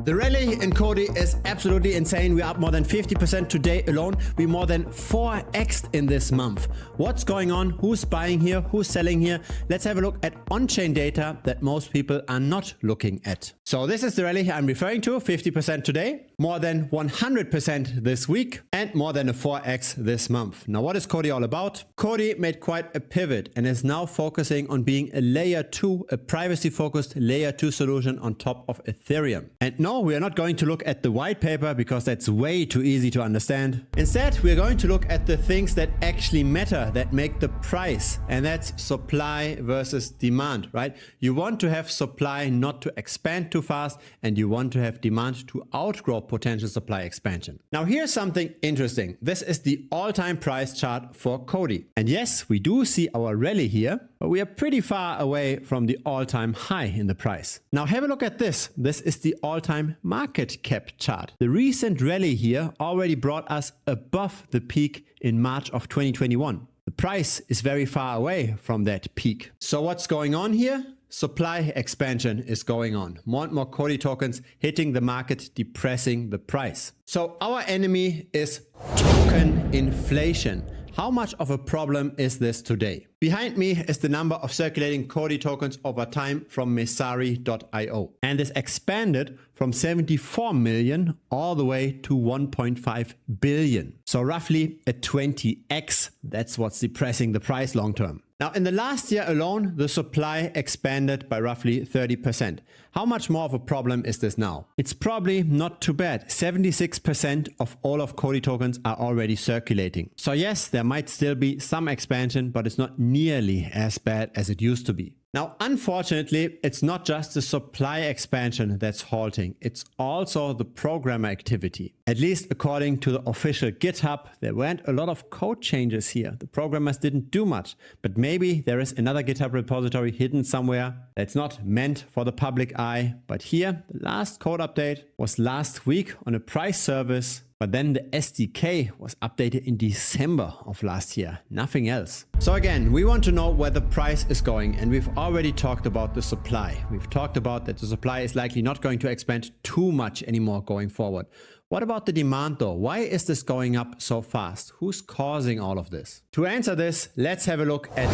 The rally in Coti is absolutely insane. We're up more than 50% today alone. We more than 4x'd in this month. What's going on? Who's buying here? Who's selling here? Let's have a look at on-chain data that most people are not looking at. So this is the rally I'm referring to, 50% today, more than 100% this week, and more than a 4x this month. Now, what is Coti all about? Coti made quite a pivot and is now focusing on being a layer 2, a privacy-focused layer 2 solution on top of Ethereum. And no, we are not going to look at the white paper because that's way too easy to understand. Instead, we're going to look at the things that actually matter, that make the price, and that's supply versus demand, right? You want to have supply not to expand too fast, and you want to have demand to outgrow potential supply expansion. Now, here's something interesting. This is the all-time price chart for Coti. And yes, we do see our rally here, but we are pretty far away from the all-time high in the price. Now have a look at this. This is the all-time market cap chart. The recent rally here already brought us above the peak in March of 2021. The price is very far away from that peak. So what's going on here? Supply expansion is going on. More and more Coti tokens hitting the market, depressing the price. So our enemy is token inflation. How much of a problem is this today? Behind me is the number of circulating Coti tokens over time from Messari.io. And this expanded from 74 million all the way to 1.5 billion. So roughly a 20x. That's what's depressing the price long term. Now, in the last year alone, the supply expanded by roughly 30%. How much more of a problem is this now? It's probably not too bad. 76% of all of Coti tokens are already circulating. So yes, there might still be some expansion, but it's not nearly as bad as it used to be. Now, unfortunately, it's not just the supply expansion that's halting. It's also the programmer activity. At least according to the official GitHub, there weren't a lot of code changes here. The programmers didn't do much, but maybe there is another GitHub repository hidden somewhere that's not meant for the public eye. But here, the last code update was last week on a price service. But then the SDK was updated in December of last year, nothing else. So again, we want to know where the price is going, and we've already talked about the supply. We've talked about that the supply is likely not going to expand too much anymore going forward. What about the demand though? Why is this going up so fast? Who's causing all of this? To answer this, let's have a look at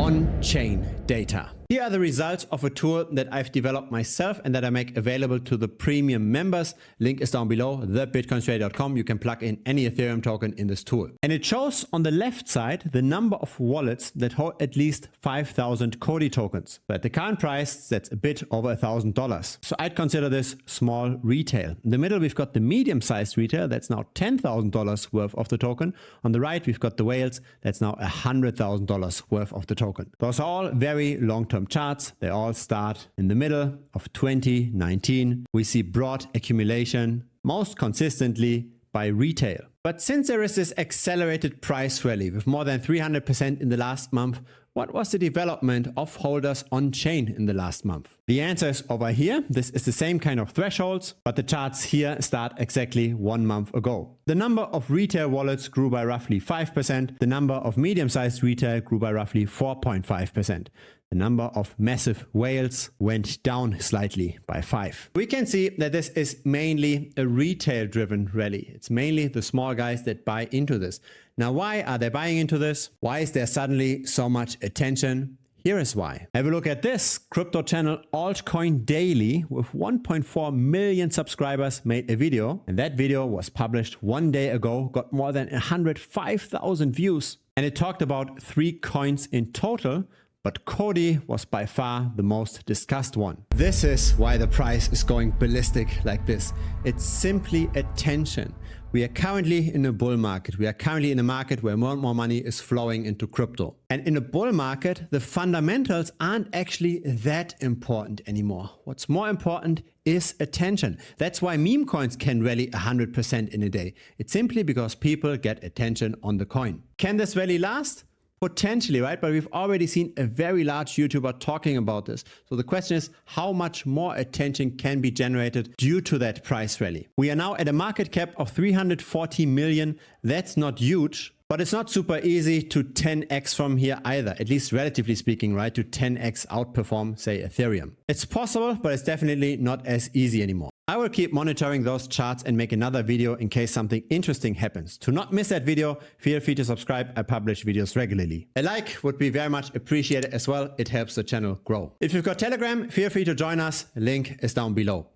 on-chain data. Here are the results of a tool that I've developed myself and that I make available to the premium members. Link is down below, thebitcoinstrader.com. You can plug in any Ethereum token in this tool. And it shows on the left side the number of wallets that hold at least 5,000 Coti tokens. But at the current price, that's a bit over $1,000. So I'd consider this small retail. In the middle, we've got the medium-sized retail. That's now $10,000 worth of the token. On the right, we've got the whales. That's now $100,000 worth of the token. Those are all very long-term charts. They all start in the middle of 2019. We see broad accumulation, most consistently by retail. But since there is this accelerated price rally with more than 300% in the last month, what was the development of holders on chain in the last month? The answer is over here. This is the same kind of thresholds, but the charts here start exactly 1 month ago. The number of retail wallets grew by roughly 5%. The number of medium-sized retail grew by roughly 4.5%. The number of massive whales went down slightly by 5. We can see that this is mainly a retail-driven rally. It's mainly the small guys that buy into this. Now, why are they buying into this? Why is there suddenly so much attention? Here is why. Have a look at this. Crypto channel Altcoin Daily with 1.4 million subscribers made a video. And that video was published 1 day ago, got more than 105,000 views. And it talked about 3 coins in total. But Coti was by far the most discussed one. This is why the price is going ballistic like this. It's simply attention. We are currently in a bull market. We are currently in a market where more and more money is flowing into crypto. And in a bull market, the fundamentals aren't actually that important anymore. What's more important is attention. That's why meme coins can rally 100% in a day. It's simply because people get attention on the coin. Can this rally last? Potentially, right? But we've already seen a very large YouTuber talking about this. So the question is, how much more attention can be generated due to that price rally? We are now at a market cap of 340 million. That's not huge, but it's not super easy to 10x from here either, at least relatively speaking, right? To 10x outperform, say, Ethereum. It's possible, but it's definitely not as easy anymore. I will keep monitoring those charts and make another video in case something interesting happens. To not miss that video, feel free to subscribe. I publish videos regularly. A like would be very much appreciated as well. It helps the channel grow. If you've got Telegram, feel free to join us. Link is down below.